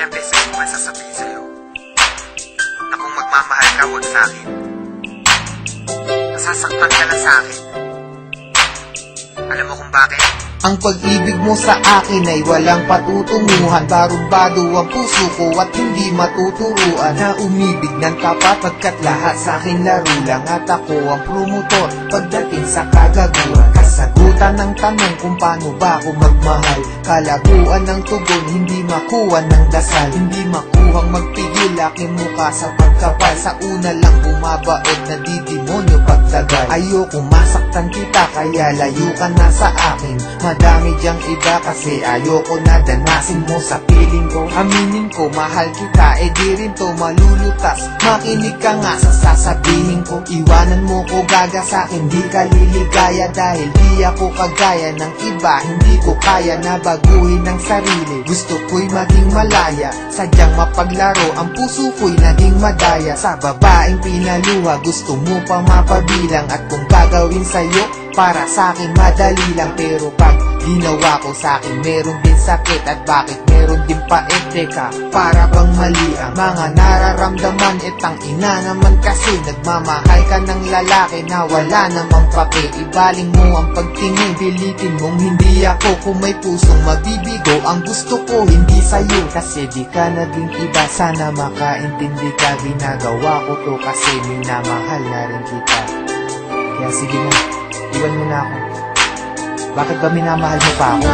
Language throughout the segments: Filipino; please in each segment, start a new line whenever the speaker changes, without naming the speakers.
Ilang beses ko ba sasabihin sa'yo na kung magmamahal ka, huwag sa'kin. Nasasaktan ka lang sa'kin. Alam mo kung bakit?
Ang pag-ibig mo sa akin ay walang patutunguhan. Barubado ang puso ko at hindi matuturuan na umibig ng tapat, pagkat lahat sa akin laro lang. At ako ang promotor pagdating sa kagaguhan. Kasagutan ng tanong kung paano ba ako magmahal. Kalaguan ng tugon, hindi makuha ng dasal. Hindi makuhang magpigil aking mukha sa pagkapal. Sa una lang bumabaot na di demonyo pagtagal. Ayoko masaktan kita kaya layo ka na sa akin. Madami diyang iba kasi ayoko na danasin mo sa piling ko. Aminin ko mahal kita, di rin to malulutas. Makinig ka nga sa sasabihin ko. Iwanan mo ko gaga sa'kin, di ka liligaya. Dahil di ako kagaya ng iba, hindi ko kaya na baguhin ang sarili. Gusto ko'y maging malaya, sadyang mapaglaro. Ang puso ko'y naging madaya sa babaeng pinaluha. Gusto mo pa mapabilang at kung gagawin sa'yo, para sa'kin madali lang. Pero pag ginawa ko sa'kin, meron din sakit. At bakit meron din pait? Teka, para bang mali ang mga nararamdaman? Itang ina naman kasi nagmamahal ka ng lalaki na wala namang pake. Ibaling mo ang pagtingin, pilitin mong hindi ako. Kung may pusong mabibigo, ang gusto ko hindi sa'yo. Kasi di ka naging iba, sana makaintindi ka. Ginagawa ko to kasi minamahal na rin kita. Kaya sige na, iwan mo na ako. Bakit ba minamahal mo pa ako?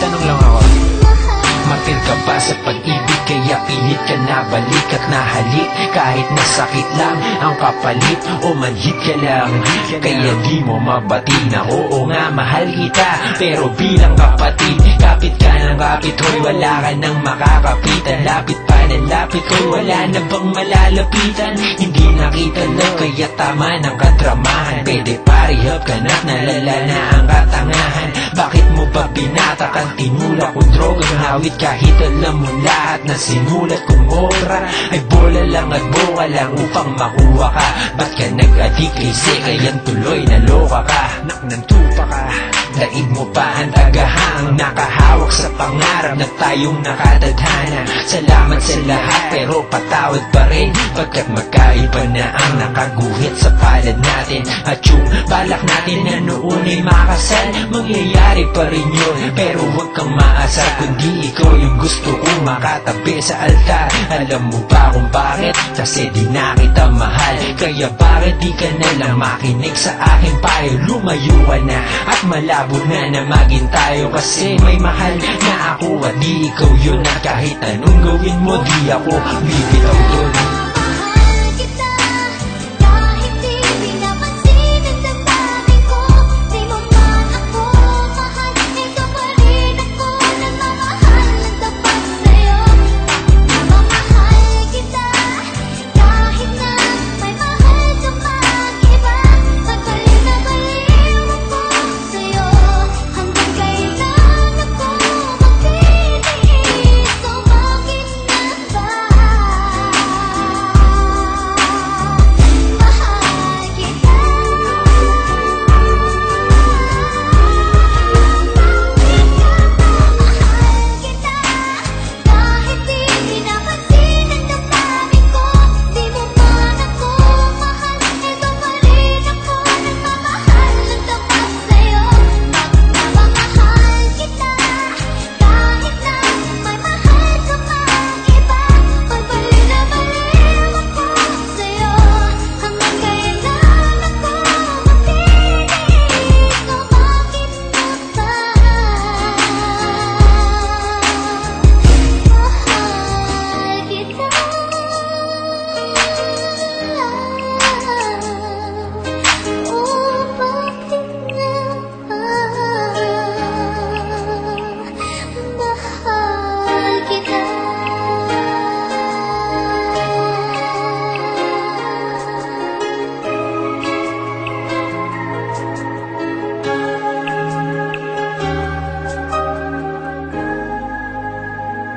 Tanong lang ako, martir ka ba sa pag-ibig? Kaya pilit ka na balik at nahalik. Kahit nasakit lang ang kapalit o manhit ka lang. Kaya di mo mabati na oo nga mahal kita. Pero bilang kapatid, kapit ka ng kapit. Hoy wala ka nang makakapitan. Lapit pa ng lapit. Hoy wala na bang malalapitan? Hindi nakita lang kaya tama ng kadramahan. Pwede parihap ka na nalala na ang katangahan. Bakit mo ba binatakan? Tinulak kong drogang hawit kahit alam mo lahat na sinulat kong obra ay bola lang at boka lang upang makuha ka. Ba't ka nag-adik kasi kayan tuloy naloka ka? Naknantupa ka, daig mo pa ang tagahang nakahawak sa pangarap na tayong nakatadhana. Salamat sa lahat pero patawad pa rin pagkat magkaiba na ang nakaguhit sa palad natin. At yung balak natin na noon ay makasal, mangyayari pa rin yun. Pero huwag kang maasar kundi ikaw yung gusto kong makatabi sa altar. Alam mo ba kung bakit? Kasi di na kita mahal. Kaya bakit di ka nalang makinig sa aking payo? Lumayo ka na at malabo na maging tayo. Kasi may mahal na ako at di ikaw yun. At kahit anong gawin mo di ako bibitaw dun.